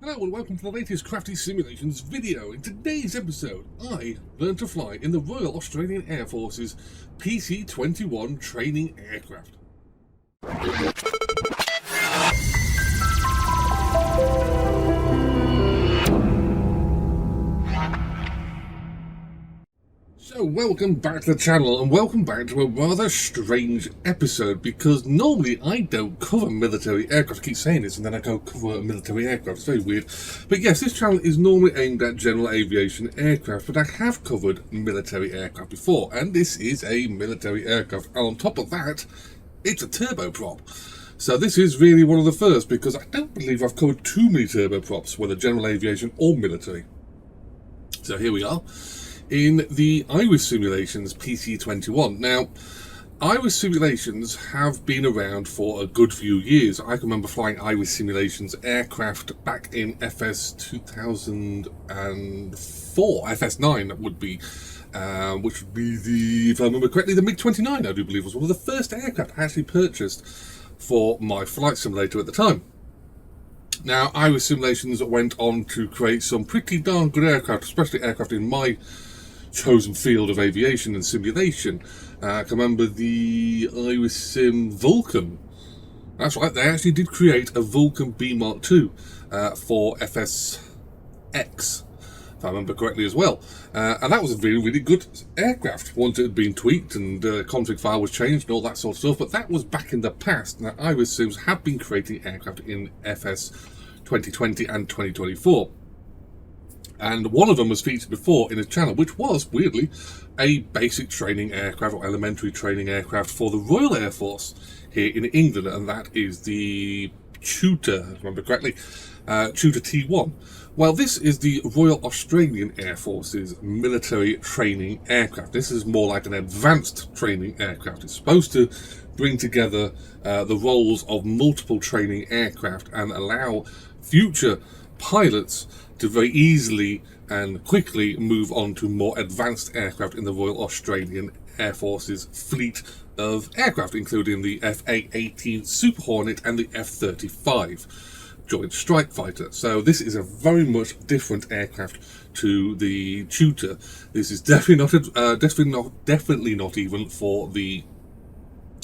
Hello and welcome to the latest Crafty Simulations video. In today's episode, I learned to fly in the Royal Australian Air Force's PC21 training aircraft. So welcome back to the channel and welcome back to a rather strange episode, because normally I don't cover military aircraft. I keep saying this and then I go cover military aircraft. It's very weird. But yes, this channel is normally aimed at general aviation aircraft, but I have covered military aircraft before, and this is a military aircraft. And on top of that, it's a turboprop. So this is really one of the first, because I don't believe I've covered too many turboprops, whether general aviation or military. So here we are in the Iris Simulations PC21. Now, Iris Simulations have been around for a good few years. I can remember flying Iris Simulations aircraft back in FS 2004, FS9 that would be, which would be the, if I remember correctly, the MiG-29, I do believe, was one of the first aircraft I actually purchased for my flight simulator at the time. Now, Iris Simulations went on to create some pretty darn good aircraft, especially aircraft in my chosen field of aviation and simulation. I can remember the Iris Sim Vulcan. That's right, they actually did create a Vulcan B Mark II for FSX, if I remember correctly as well. And that was a really, really good aircraft once it had been tweaked and config file was changed and all that sort of stuff. But that was back in the past. Now, Iris Sims have been creating aircraft in FS 2020 and 2024. And one of them was featured before in his channel, which was, weirdly, a basic training aircraft or elementary training aircraft for the Royal Air Force here in England, and that is the Tutor, if I remember correctly, Tutor T1. Well, this is the Royal Australian Air Force's military training aircraft. This is more like an advanced training aircraft. It's supposed to bring together the roles of multiple training aircraft and allow future pilots to very easily and quickly move on to more advanced aircraft in the Royal Australian Air Force's fleet of aircraft, including the F/A-18 Super Hornet and the F-35 Joint Strike Fighter. So this is a very much different aircraft to the Tutor. This is definitely not even for the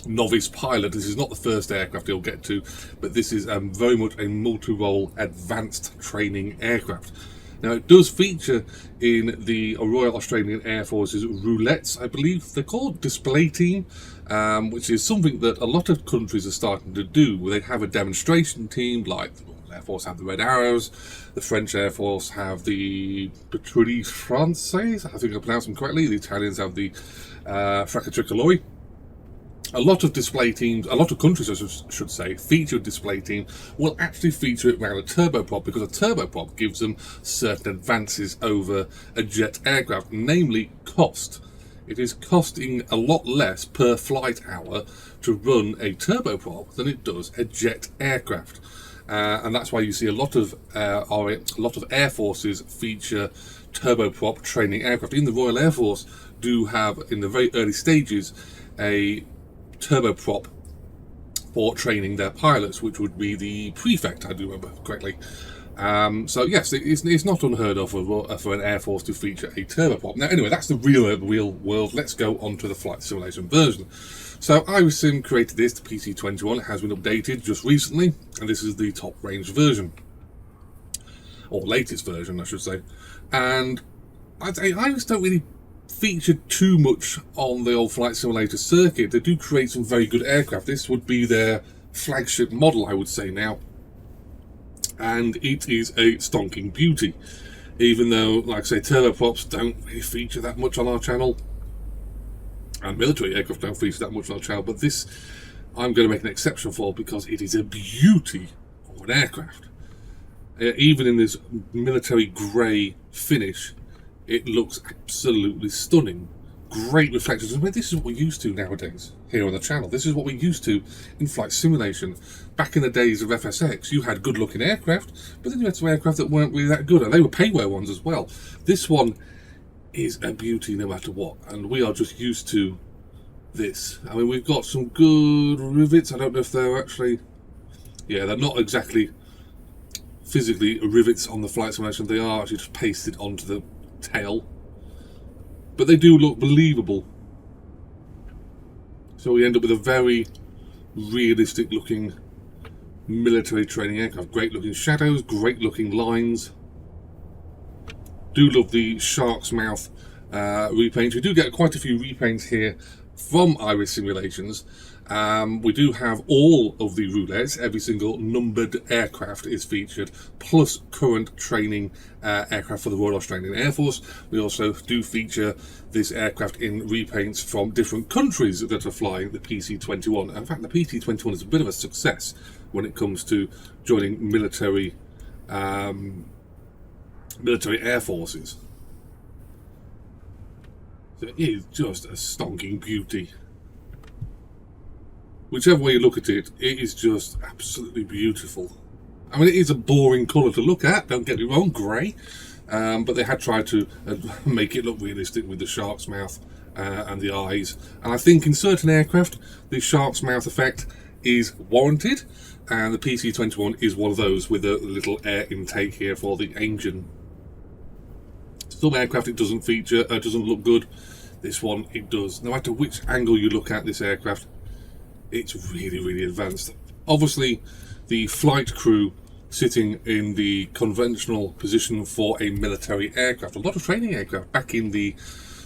novice pilot. This is not the first aircraft he'll get to, but this is very much a multi-role advanced training aircraft. Now, it does feature in the Royal Australian Air Force's roulettes, I believe they're called, display team, which is something that a lot of countries are starting to do, where they have a demonstration team, like the Royal Air Force have the Red Arrows, the French Air Force have the Patrouilles Françaises, I think I pronounced them correctly, the Italians have the Trackir. A lot of display teams, a lot of countries I should say, feature a display team will actually feature it around a turboprop, because a turboprop gives them certain advances over a jet aircraft, namely cost. It is costing a lot less per flight hour to run a turboprop than it does a jet aircraft. And that's why you see a lot of air forces feature turboprop training aircraft. Even the Royal Air Force do have, in the very early stages, a turboprop for training their pilots, which would be the Prefect, I do remember correctly. So yes, it's not unheard of for an Air Force to feature a turboprop. Now anyway, that's the real world. Let's go on to the flight simulation version. So Iris Sim created this, the PC21. It has been updated just recently, and this is the top range version, or latest version I should say. And I'd say Iris don't really feature too much on the old flight simulator circuit. They do create some very good aircraft. This would be their flagship model, I would say now, and it is a stonking beauty, even though, like I say, turboprops don't really feature that much on our channel, and military aircraft don't feature that much on our channel, but this I'm going to make an exception for, because it is a beauty of an aircraft. Even in this military grey finish, it looks absolutely stunning. Great reflections. I mean, this is what we're used to nowadays here on the channel. This is what we're used to in flight simulation. Back in the days of FSX, you had good-looking aircraft, but then you had some aircraft that weren't really that good, and they were payware ones as well. This one is a beauty no matter what, and we are just used to this. I mean, we've got some good rivets. I don't know if they're actually... Yeah, they're not exactly physically rivets on the flight simulation. They are actually just pasted onto the tail, but they do look believable. So we end up with a very realistic looking military training aircraft. Great looking shadows, great looking lines. Do love the shark's mouth repaints. We do get quite a few repaints here from Iris Simulations. We do have all of the roulettes. Every single numbered aircraft is featured, plus current training aircraft for the Royal Australian Air Force. We also do feature this aircraft in repaints from different countries that are flying the PC21. In fact, the PC21 is a bit of a success when it comes to joining military air forces. So it is just a stonking beauty. Whichever way you look at it, it is just absolutely beautiful. I mean, it is a boring colour to look at, don't get me wrong, grey. But they had tried to make it look realistic with the shark's mouth and the eyes. And I think in certain aircraft, the shark's mouth effect is warranted. And the PC21 is one of those with a little air intake here for the engine. Some aircraft it doesn't feature, doesn't look good. This one, it does. No matter which angle you look at this aircraft, it's really, really advanced. Obviously, the flight crew sitting in the conventional position for a military aircraft. A lot of training aircraft back in the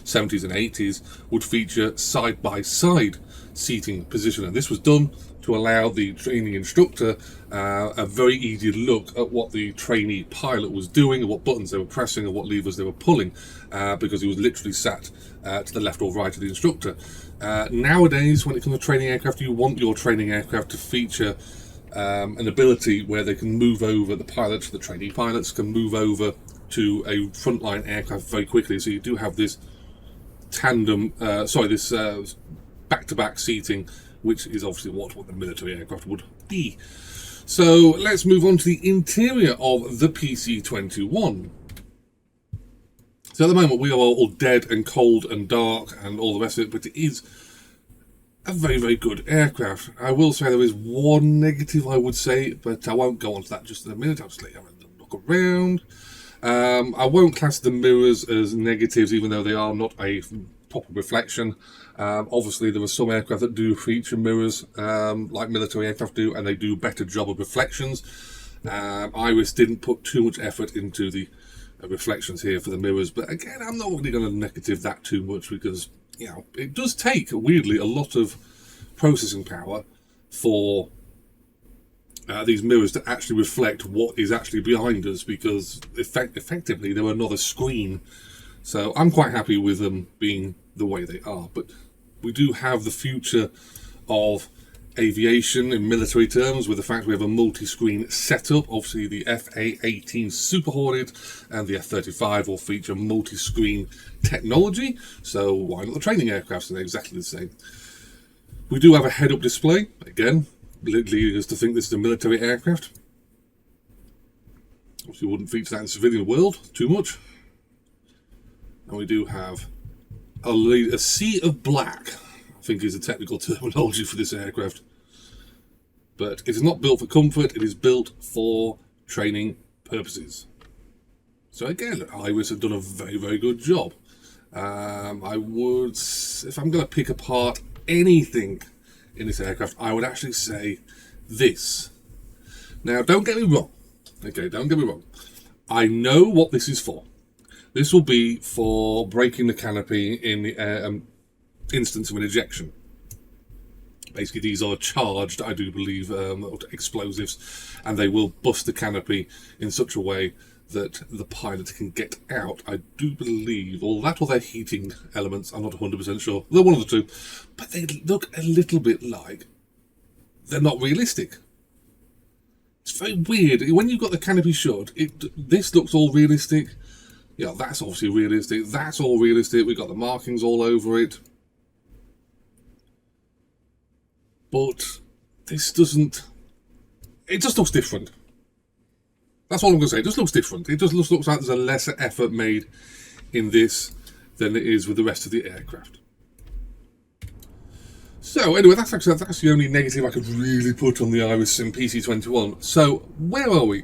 70s and 80s would feature side-by-side seating position. And this was done to allow the training instructor a very easy look at what the trainee pilot was doing, and what buttons they were pressing, and what levers they were pulling, because he was literally sat to the left or right of the instructor. Nowadays, when it comes to training aircraft, you want your training aircraft to feature an ability where they can move over, the pilots, the trainee pilots can move over to a frontline aircraft very quickly. So you do have this tandem, this back-to-back seating, which is obviously what the military aircraft would be. So let's move on to the interior of the PC21. So at the moment we are all dead and cold and dark and all the rest of it, but it is a very, very good aircraft. I will say there is one negative, I would say, but I won't go on to that just in a minute. I'll just let you have a look around. I won't class the mirrors as negatives, even though they are not a proper reflection. Obviously, there are some aircraft that do feature mirrors, like military aircraft do, and they do a better job of reflections. Iris didn't put too much effort into the reflections here for the mirrors, but again, I'm not really going to negative that too much, because you know it does take weirdly a lot of processing power for these mirrors to actually reflect what is actually behind us, because effectively they're another screen. So I'm quite happy with them being the way they are. But we do have the future of aviation in military terms, with the fact we have a multi-screen setup. Obviously the FA-18 Super Hornet and the F-35 will feature multi-screen technology, so why not the training aircraft? They're exactly the same. We do have a head-up display, again leading us to think this is a military aircraft. Obviously wouldn't feature that in the civilian world too much. And we do have a sea of black, I think is the technical terminology for this aircraft. But it is not built for comfort, it is built for training purposes. So again, Iris have done a very, very good job. I would, if I'm going to pick apart anything in this aircraft, I would actually say this. Now, don't get me wrong. Okay, don't get me wrong. I know what this is for. This will be for breaking the canopy in the instance of an ejection. Basically, these are charged, I do believe, explosives, and they will bust the canopy in such a way that the pilot can get out. I do believe, or that or their heating elements, I'm not 100% sure. They're one of the two, but they look a little bit like they're not realistic. It's very weird. When you've got the canopy shut, this looks all realistic. Yeah, that's obviously realistic. That's all realistic. We've got the markings all over it. But this doesn't... It just looks different. That's all I'm going to say. It just looks different. It just looks like there's a lesser effort made in this than it is with the rest of the aircraft. So anyway, that's the only negative I could really put on the Iris Sim PC21. So where are we?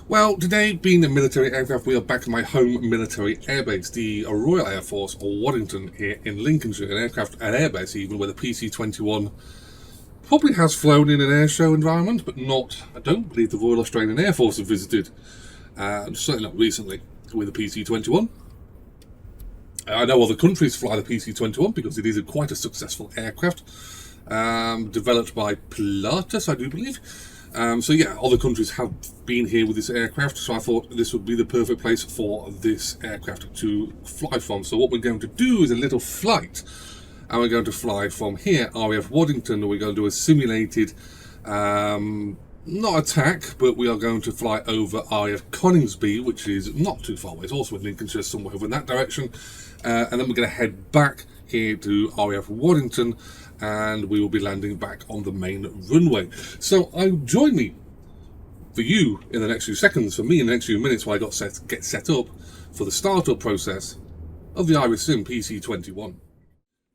Well, today, being a military aircraft, we are back at my home military airbase, the Royal Air Force Waddington here in Lincolnshire, an airbase even, where the PC21 probably has flown in an airshow environment, but not, I don't believe the Royal Australian Air Force have visited, certainly not recently, with the PC21. I know other countries fly the PC21 because it is quite a successful aircraft, developed by Pilatus, I do believe. So yeah, other countries have been here with this aircraft, so I thought this would be the perfect place for this aircraft to fly from. So what we're going to do is a little flight, and we're going to fly from here, RAF Waddington, and we're going to do a simulated, not attack, but we are going to fly over RAF Coningsby, which is not too far away. It's also in Lincolnshire, somewhere over in that direction. And then we're going to head back here to RAF Waddington, and we will be landing back on the main runway. So join me for you in the next few seconds, for me in the next few minutes, while I get set up for the startup process of the RAAF PC21.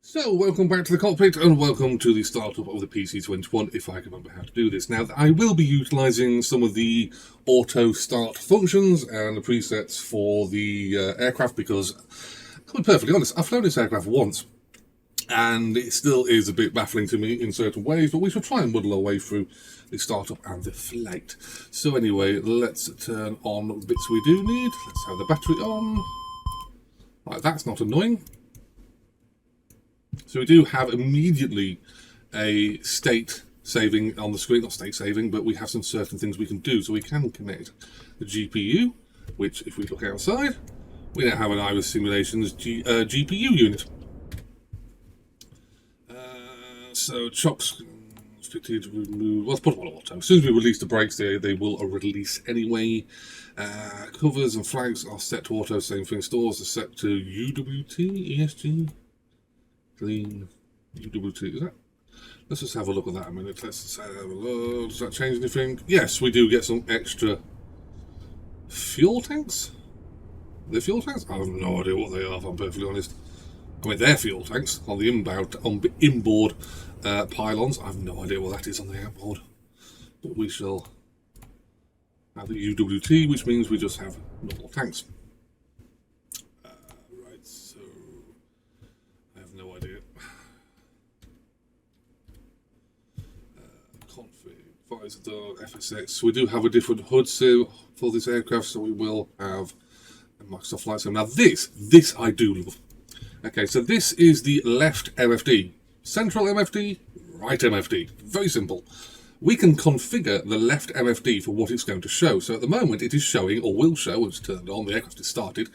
So welcome back to the cockpit, and welcome to the startup of the PC21, if I can remember how to do this. Now, I will be utilising some of the auto start functions and the presets for the aircraft, because, to be perfectly honest, I've flown this aircraft once, and it still is a bit baffling to me in certain ways, but we shall try and muddle our way through the startup and the flight. So anyway, let's turn on the bits we do need. Let's have the battery on. Right, that's not annoying. So we do have immediately a state saving on the screen, not state saving, but we have some certain things we can do. So we can connect the GPU, which if we look outside, we now have an Iris Simulations GPU unit. So chocks fitted, remove. Let's put them on auto. As soon as we release the brakes, they will release anyway. Covers and flags are set to auto. Same thing. Stores are set to UWT, ESG, clean, UWT. Is that? Let's just have a look at that a minute. Let's have a look. Does that change anything? Yes, we do get some extra fuel tanks. The fuel tanks? I have no idea what they are, if I'm perfectly honest. I mean, they're fuel tanks on the inboard pylons. I have no idea what that is on the outboard. But we shall have the UWT, which means we just have normal tanks. Right, so I have no idea. Config, visor, FSX. We do have a different HUD for this aircraft, so we will have a Microsoft Flight Sim. Now this I do love. Okay, so this is the left MFD. Central MFD, right MFD. Very simple. We can configure the left MFD for what it's going to show. So at the moment it is showing, or will show, it's turned on, the aircraft is started,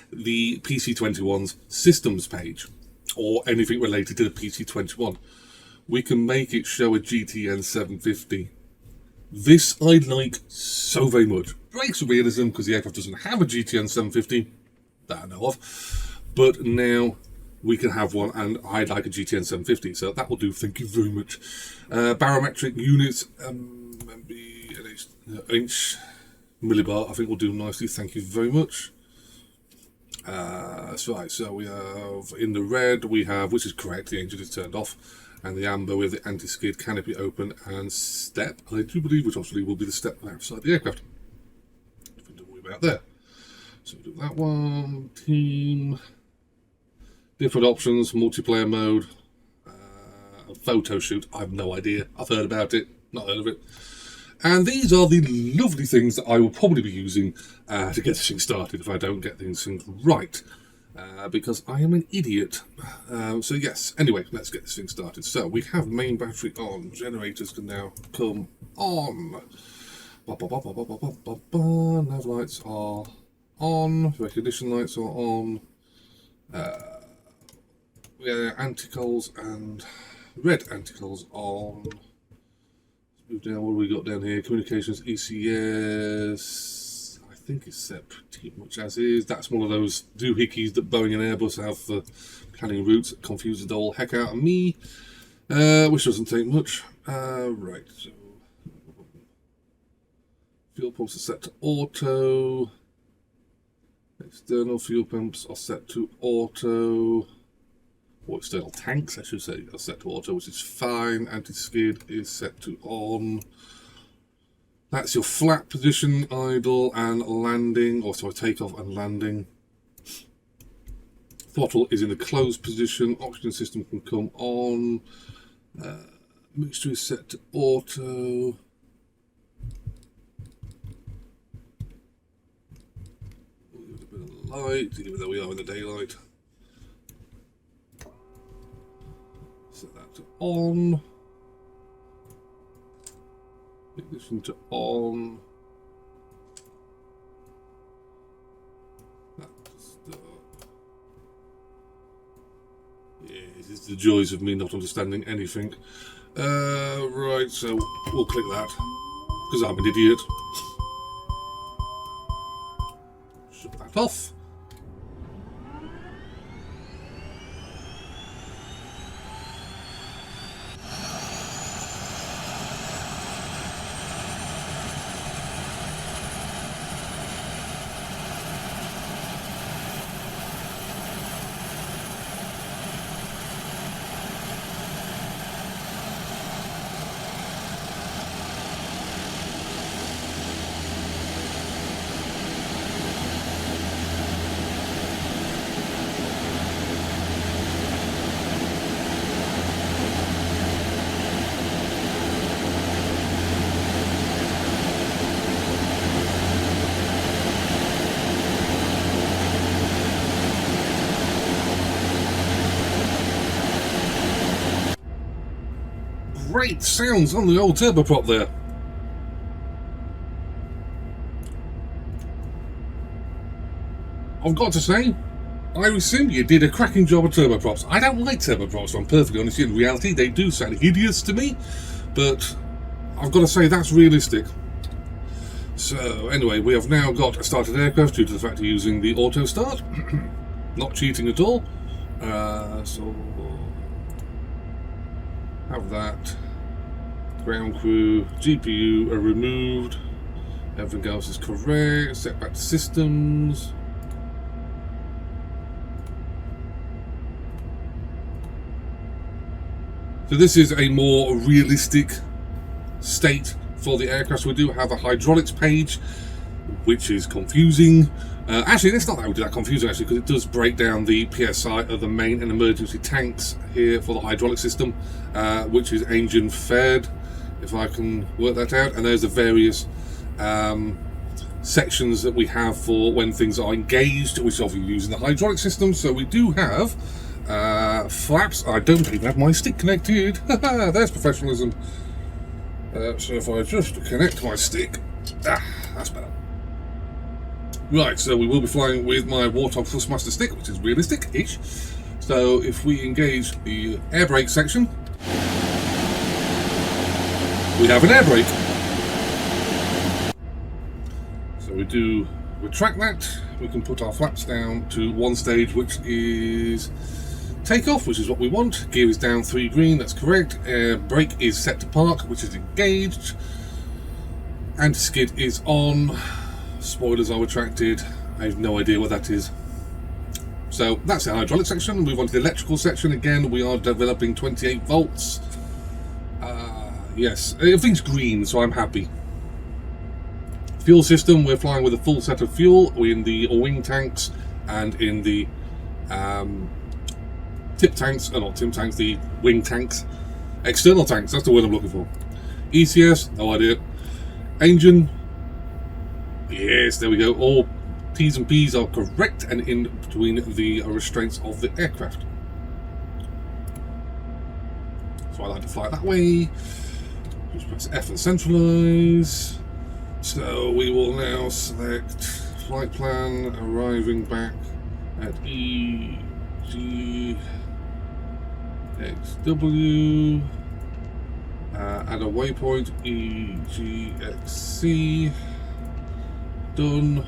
the PC21's systems page, or anything related to the PC21. We can make it show a GTN 750. This I like so very much. Breaks realism because the aircraft doesn't have a GTN 750 that I know of. But now we can have one, and I'd like a GTN 750, so that will do. Thank you very much. Barometric units, maybe an inch millibar, I think will do nicely. Thank you very much. That's right. So we have in the red, we have, which is correct, the engine is turned off, and the amber with the anti-skid canopy open and step. I do believe, which obviously will be the step outside the aircraft. Nothing to worry about there. So we'll do that one. Team. Different options, multiplayer mode, photo shoot, I have no idea. I've heard about it, not heard of it. And these are the lovely things that I will probably be using to get this thing started if I don't get things right. Because I am an idiot. So yes, anyway, let's get this thing started. So we have main battery on, generators can now come on. Nav lights are on, recognition lights are on. Yeah, anticols and red anticols on. Let's move down. What do we got down here? Communications, ECS. I think it's set pretty much as is. That's one of those doohickeys that Boeing and Airbus have for planning routes that confuses the whole heck out of me. Which doesn't take much. Right, so fuel pumps are set to auto. External fuel pumps are set to auto. Or external tanks, I should say, are set to auto, which is fine. Anti-skid is set to on. That's your flat position, idle and landing, or sorry, takeoff and landing. Throttle is in the closed position. Oxygen system can come on. Mixture is set to auto. Give it a bit of light, even though we are in the daylight. Set that to on. Ignition to on. Yeah, this is the joys of me not understanding anything. Right, so we'll click that because I'm an idiot. Shut that off. Great sounds on the old turboprop there. I've got to say, Simbrief did a cracking job of turboprops. I don't like turboprops, if I'm perfectly honest. In reality, they do sound hideous to me, but I've got to say that's realistic. So anyway, we have now got a started aircraft due to the fact of using the auto start. Not cheating at all. So have that. Ground crew, GPU are removed. Everything else is correct. Set back to systems. So this is a more realistic state for the aircraft. We do have a hydraulics page, which is confusing. Actually, it's not that confusing actually, because it does break down the PSI of the main and emergency tanks here for the hydraulic system, which is engine fed, if I can work that out. And there's the various sections that we have for when things are engaged, which obviously using the hydraulic system. So we do have flaps. I don't even have my stick connected. There's professionalism. So if I just connect my stick, that's better. Right, so we will be flying with my Warthog Thrustmaster stick, which is realistic-ish. So if we engage the air brake section, we have an air brake. So we do retract that. We can put our flaps down to one stage, which is takeoff, which is what we want. Gear is down 3 green, that's correct. Air brake is set to park, which is engaged. Anti-skid is on. Spoilers are retracted. I have no idea what that is. So that's the hydraulic section. Move on to the electrical section. Again, we are developing 28 volts. Yes, everything's green, so I'm happy. Fuel system, we're flying with a full set of fuel. We're in the wing tanks and in the tip tanks, not tip tanks, the wing tanks. External tanks, that's the word I'm looking for. ECS, no idea. Engine, yes, there we go. All T's and P's are correct and in between the restraints of the aircraft. So I like to fly it that way. Just press F and centralize. So we will now select flight plan, arriving back at EGXW. Add a waypoint, EGXC. Done.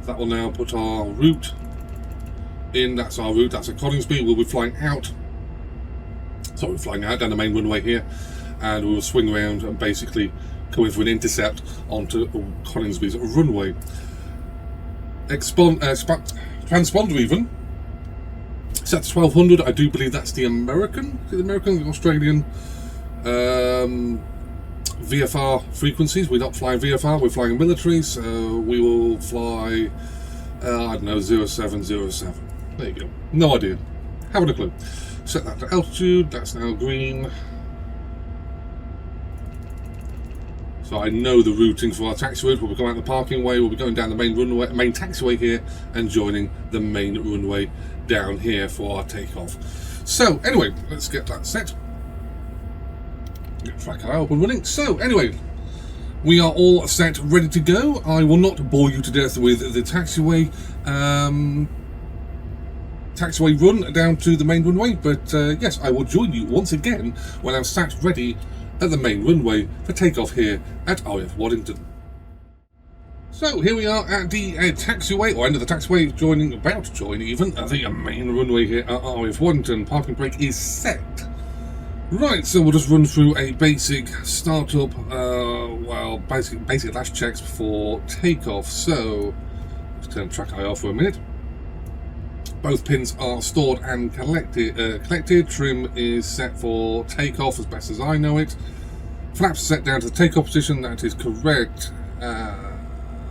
That will now put our route in. That's our route. That's at Coningsby. We'll be flying out. So we're flying out down the main runway here, and we will swing around and basically go in for an intercept onto Coningsby's runway. Transponder even. Set to 1200. I do believe that's the American. Is it the American, the Australian? VFR frequencies. We're not flying VFR, we're flying military, so we will fly, I don't know, 0707. There you go. No idea. Haven't a clue. Set that to altitude, that's now green. So I know the routing for our taxi route. We'll be going out the parking way, we'll be going down the main runway, main taxiway here, and joining the main runway down here for our takeoff. So anyway, let's get that set. Get Trackir up and running. So anyway, we are all set, ready to go. I will not bore you to death with the taxiway run down to the main runway, but yes, I will join you once again when I'm sat ready at the main runway for takeoff here at RAAF Waddington. So here we are at the taxiway, or end of the taxiway, about to join even the main runway here at RAAF Waddington. Parking brake is set. Right, so we'll just run through a basic startup, basic last checks before takeoff. So let's turn Trackir off for a minute. Both pins are stored and collected. Trim is set for takeoff as best as I know it. Flaps set down to the takeoff position, that is correct.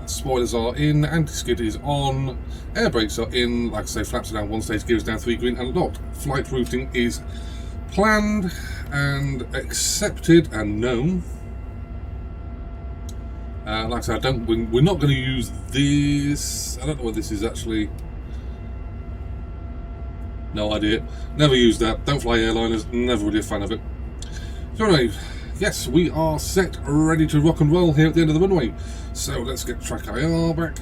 Spoilers are in, anti-skid is on, air brakes are in, like I say, flaps are down 1 stage, gears down 3, green and locked. Flight routing is planned and accepted and known. Like I said, we're not going to use this. I don't know what this is actually. No idea. Never used that. Don't fly airliners. Never really a fan of it. So anyway, yes, we are set, ready to rock and roll here at the end of the runway. So let's get Trackir back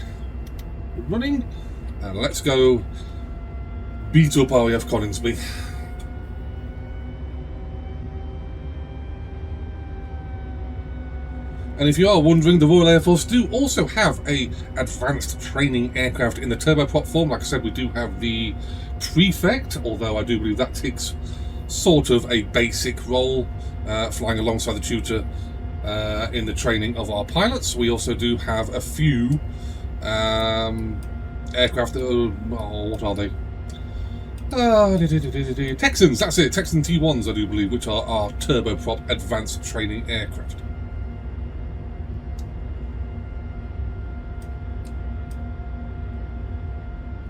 running, and let's go beat up RAAF Coningsby. And if you are wondering, the Royal Air Force do also have a advanced training aircraft in the turboprop form. Like I said, we do have the Prefect, although I do believe that takes sort of a basic role, flying alongside the tutor in the training of our pilots. We also do have a few aircraft that are, what are they? Texans, that's it, Texan T1s I do believe, which are our turboprop advanced training aircraft.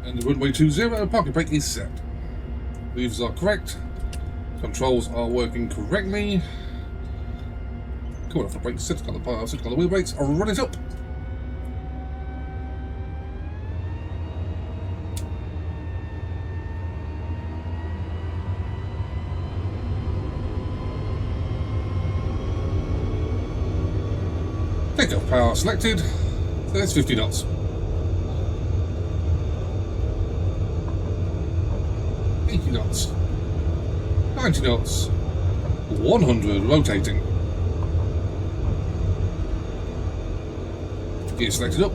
And the runway 20, parking brake is set. Levers are correct. Controls are working correctly. Coming off the brakes, sit on the wheel brakes, I'll run it up. Takeoff power selected. There's 50 knots. 80 knots, 90 knots, 100 rotating. Gear selected up.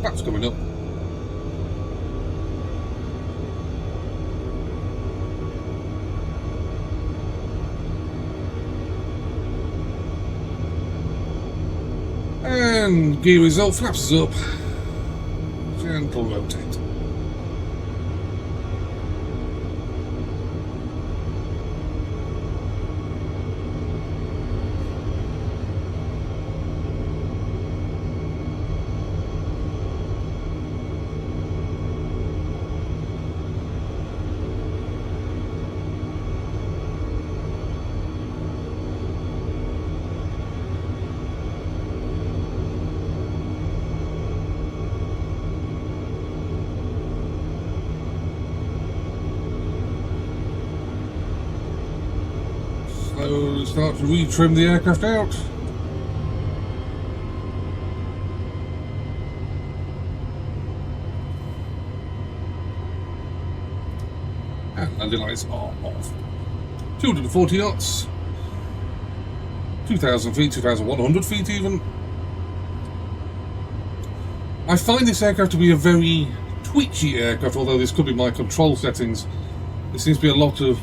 Flaps coming up. And gear is up, flaps is up. Gentle rotate. So start to retrim the aircraft out. And landing lights are off. 240 knots. 2,000 feet, 2,100 feet even. I find this aircraft to be a very twitchy aircraft, although this could be my control settings. There seems to be a lot of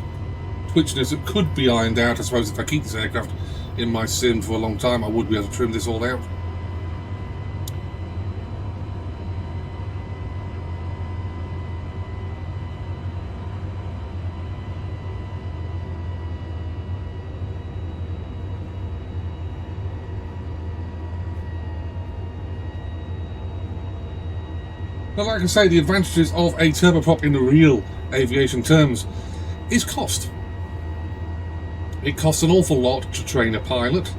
twitchiness that could be ironed out. I suppose if I keep this aircraft in my sim for a long time, I would be able to trim this all out. But like I say, the advantages of a turboprop in the real aviation terms is cost. It costs an awful lot to train a pilot,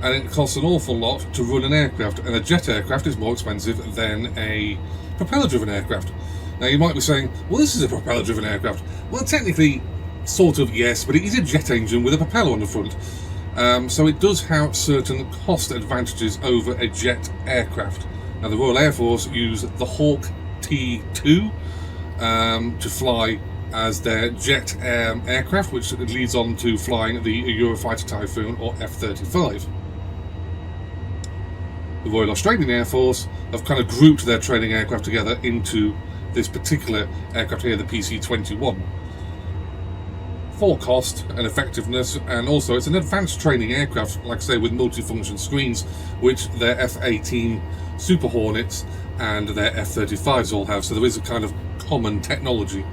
and it costs an awful lot to run an aircraft, and a jet aircraft is more expensive than a propeller-driven aircraft. Now you might be saying, well, this is a propeller-driven aircraft. Well, technically, sort of, yes, but it is a jet engine with a propeller on the front. So it does have certain cost advantages over a jet aircraft. Now the Royal Air Force use the Hawk T2 to fly as their jet aircraft, which leads on to flying the Eurofighter Typhoon or F-35. The Royal Australian Air Force have kind of grouped their training aircraft together into this particular aircraft here, the PC21. For cost and effectiveness, and also it's an advanced training aircraft, like I say, with multifunction screens, which their F-18 Super Hornets and their F-35s all have, so there is a kind of common technology.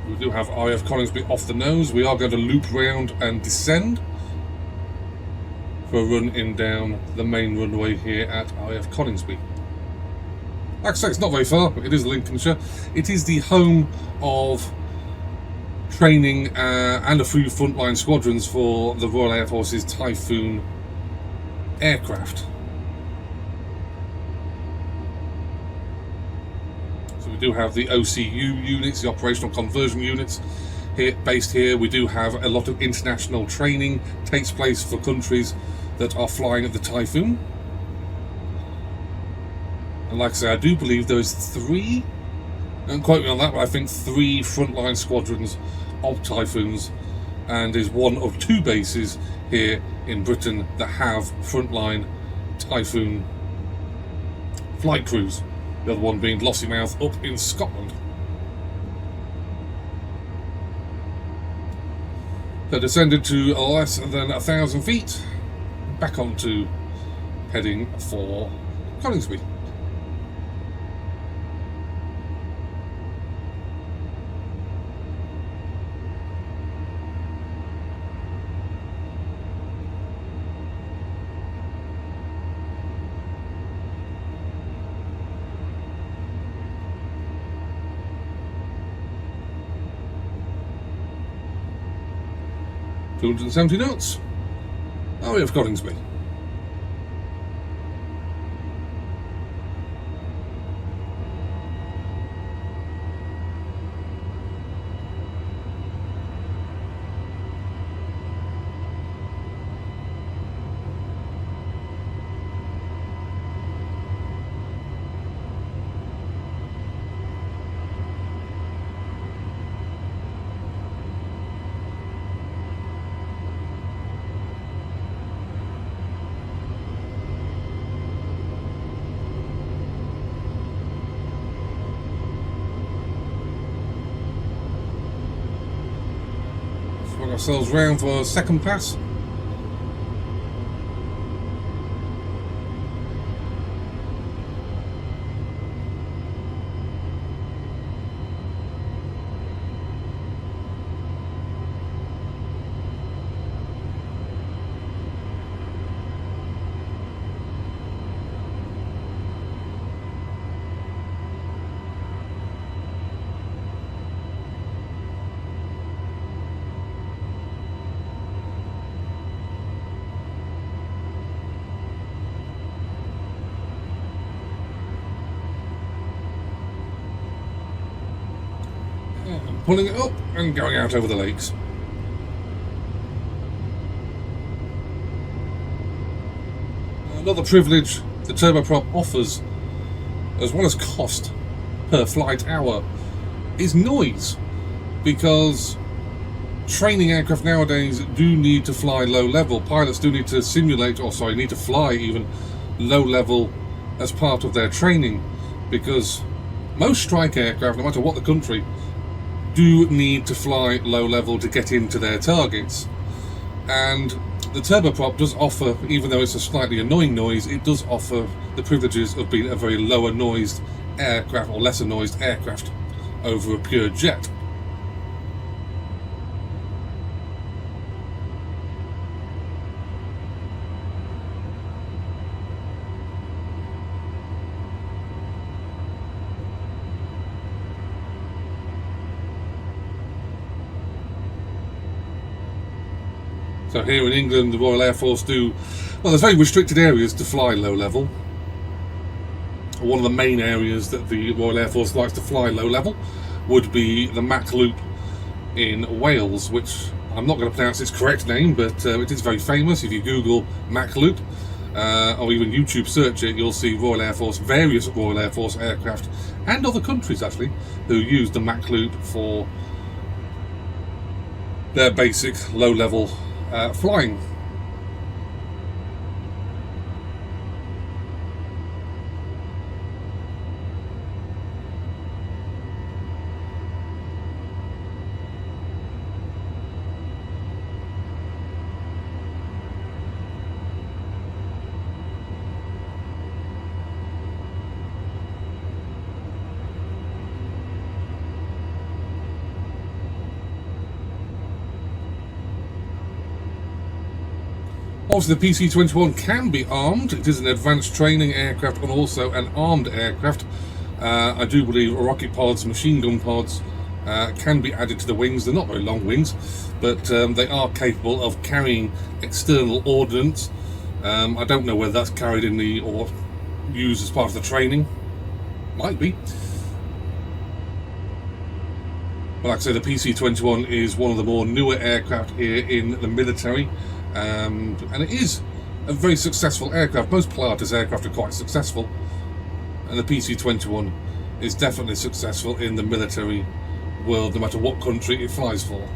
We do have RAAF Coningsby off the nose. We are going to loop round and descend for a run in down the main runway here at RAAF Coningsby. Like I say, it's not very far. It is Lincolnshire. It is the home of training and a few frontline squadrons for the Royal Air Force's Typhoon aircraft. We do have the OCU units, the operational conversion units, here based here. We do have a lot of international training takes place for countries that are flying at the Typhoon. And like I say, I do believe there is 3, don't quote me on that, but I think 3 frontline squadrons of Typhoons, and is one of 2 bases here in Britain that have frontline Typhoon flight crews. The other one being Lossiemouth up in Scotland. So descended to less than 1,000 feet, back onto heading for Coningsby. .270 knots. RAAF Coningsby. Swung ourselves round for a second pass. Pulling it up and going out over the lakes. Another privilege the turboprop offers, as well as cost per flight hour, is noise, because training aircraft nowadays do need to fly low level. Pilots do need to simulate, or sorry, need to fly even low level as part of their training, because most strike aircraft, no matter what the country, do need to fly low level to get into their targets. And the turboprop does offer, even though it's a slightly annoying noise, it does offer the privileges of being a very lower noised aircraft, or lesser noised aircraft, over a pure jet. So here in England, the Royal Air Force do, well, there's very restricted areas to fly low level. One of the main areas that the Royal Air Force likes to fly low level would be the Mach Loop in Wales, which I'm not going to pronounce its correct name, but it is very famous. If you Google Mach Loop, or even YouTube search it, you'll see Royal Air Force, various Royal Air Force aircraft, and other countries actually, who use the Mach Loop for their basic low level flying. Also, the PC21 can be armed. It is an advanced training aircraft and also an armed aircraft. I do believe rocket pods, machine gun pods can be added to the wings. They're not very long wings, but they are capable of carrying external ordnance. I don't know whether that's carried in the, or used as part of the training. Might be. But like I say, the PC21 is one of the more newer aircraft here in the military. And it is a very successful aircraft. Most Pilatus aircraft are quite successful, and the PC21 is definitely successful in the military world, no matter what country it flies for.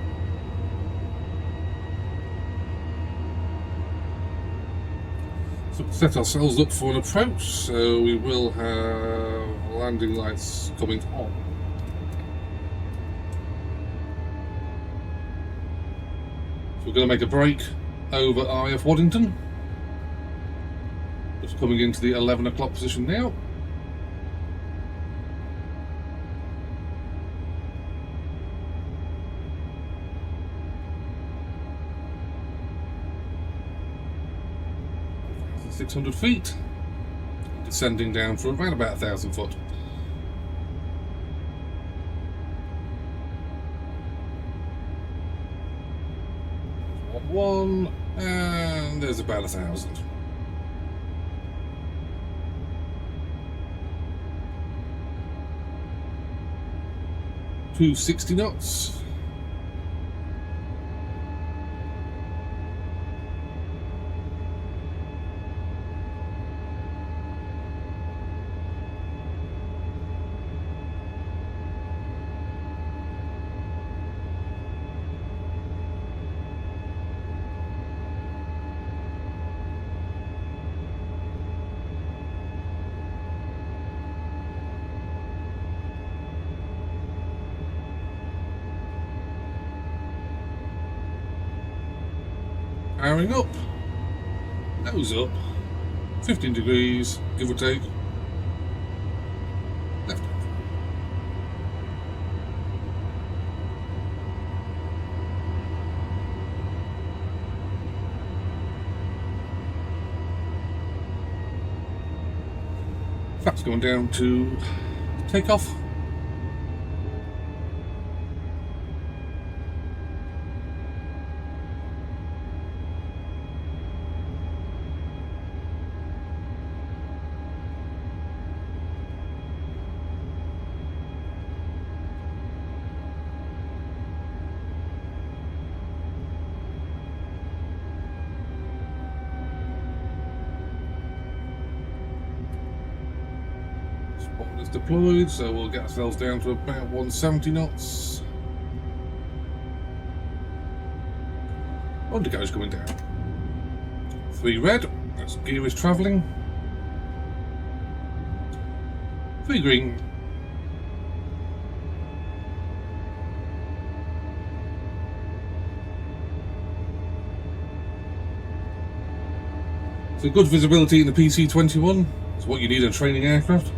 So we'll set ourselves up for an approach, so we will have landing lights coming on. So we're going to make a break over RAAF Waddington. Just coming into the 11 o'clock position now. $600 feet, descending down for around about 1,000 foot. One, and there's about 1,000. To 60 knots. Powering up, nose up, 15 degrees, give or take, left. Flaps going down to takeoff. Spotter is deployed, so we'll get ourselves down to about 170 knots. Undercarriage coming down. 3 red, that's gear is travelling. 3 green. So good visibility in the PC21 is what you need in a training aircraft.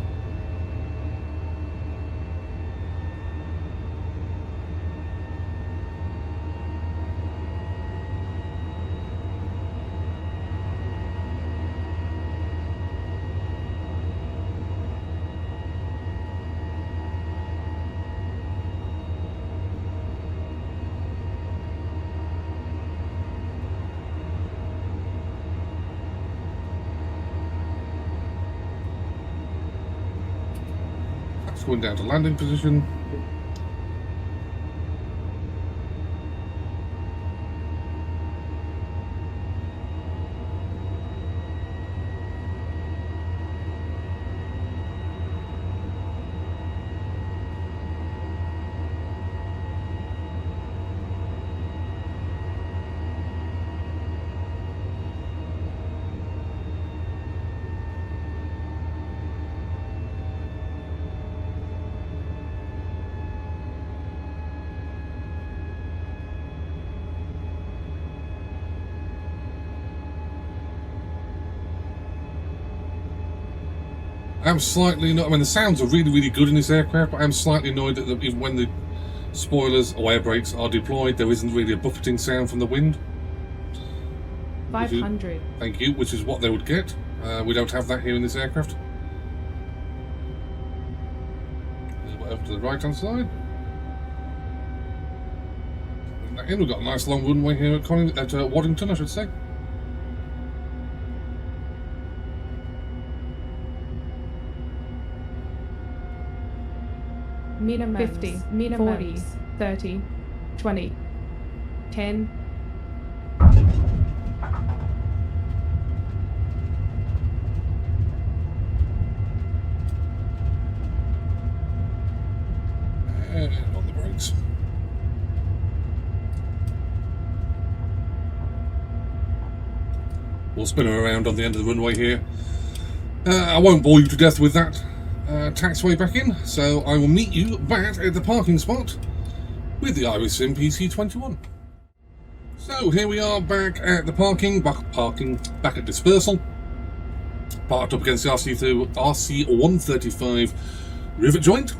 Going down to landing position. I'm slightly not. I mean, the sounds are really, really good in this aircraft, but I'm slightly annoyed that even when the spoilers or air brakes are deployed, there isn't really a buffeting sound from the wind. 500. Thank you, which is what they would get. We don't have that here in this aircraft. Over to the right-hand side. We've got a nice long runway here at Waddington, I should say. Meter 50, meter 40, 30, 20, 10. And on the brakes. We'll spin her around on the end of the runway here. I won't bore you to death with that. Taxiway back in, so I will meet you back at the parking spot with the RAAF PC21. So here we are back at the back at dispersal, parked up against the RC-135 rivet joint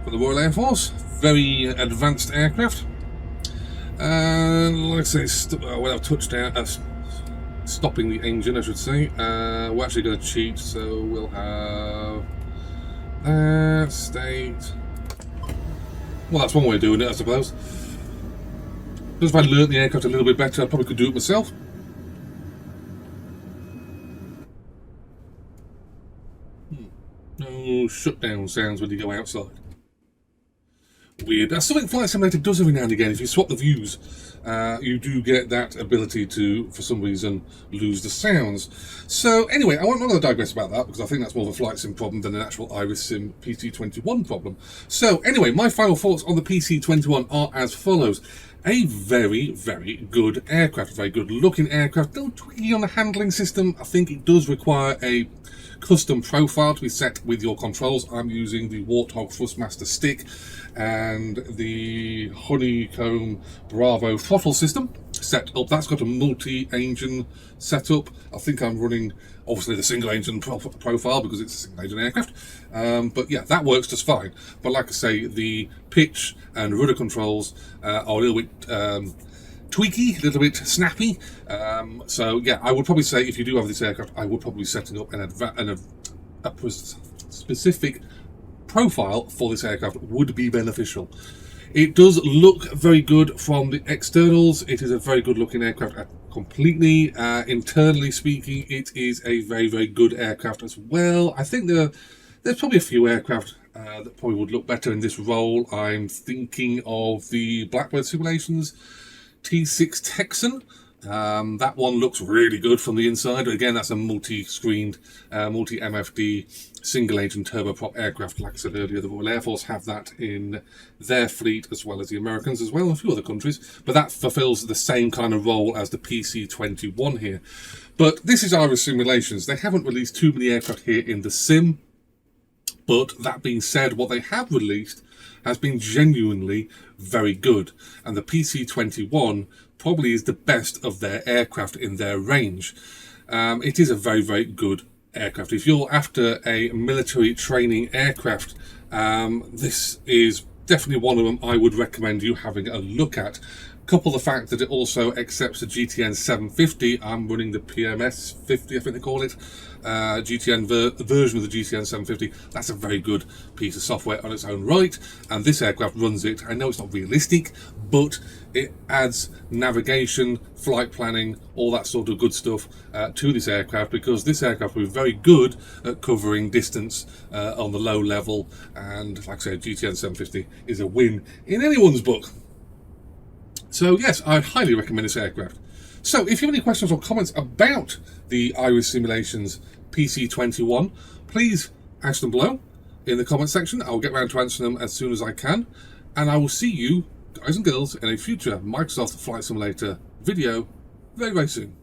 for the Royal Air Force. Very advanced aircraft. And like I say, well, I've touched down, stopping the engine, I should say. We're actually going to cheat, so we'll have state. Well, that's one way of doing it, I suppose. Just if I learnt the aircraft a little bit better, I probably could do it myself. No shutdown sounds when you go outside. Weird. That's something Flight Simulator does every now and again. If you swap the views, you do get that ability to, for some reason, lose the sounds. So anyway, I'm not going to digress about that because I think that's more of a flight sim problem than an actual RAAF PC21 problem. So anyway, my final thoughts on the PC21 are as follows. A very, very good aircraft, very good looking aircraft. Little tweaky on the handling system. I think it does require a custom profile to be set with your controls. I'm using the Warthog Thrustmaster stick and the Honeycomb Bravo throttle system set up. That's got a multi-engine setup. I think I'm running obviously the single engine profile because it's a single engine aircraft, but yeah, that works just fine. But like I say, the pitch and rudder controls are a little bit tweaky, a little bit snappy. So yeah, I would probably say if you do have this aircraft, I would probably be setting up a specific profile for this aircraft would be beneficial. It does look very good from the externals. It is a very good looking aircraft completely. Internally speaking, it is a very, very good aircraft as well. I think there's probably a few aircraft that probably would look better in this role. I'm thinking of the Blackbird Simulations T6 Texan. That one looks really good from the inside. Again, that's a multi-screened, multi-MFD, single-engine turboprop aircraft. Like I said earlier, the Royal Air Force have that in their fleet, as well as the Americans as well, and a few other countries. But that fulfills the same kind of role as the PC21 here. But this is RAAF Simulations. They haven't released too many aircraft here in the sim. But that being said, what they have released has been genuinely very good. And the PC21 probably is the best of their aircraft in their range. It is a very, very good aircraft. If you're after a military training aircraft, this is definitely one of them I would recommend you having a look at. Couple the fact that it also accepts the GTN 750. I'm running the PMS 50, I think they call it, GTN version of the GTN 750. That's a very good piece of software on its own right, and this aircraft runs it. I know it's not realistic, but it adds navigation, flight planning, all that sort of good stuff to this aircraft, because this aircraft will be very good at covering distance on the low level, and like I said, GTN 750 is a win in anyone's book. So yes, I'd highly recommend this aircraft. So if you have any questions or comments about the Iris Simulations PC21, please ask them below in the comment section. I'll get around to answering them as soon as I can. And I will see you, guys and girls, in a future Microsoft Flight Simulator video very, very soon.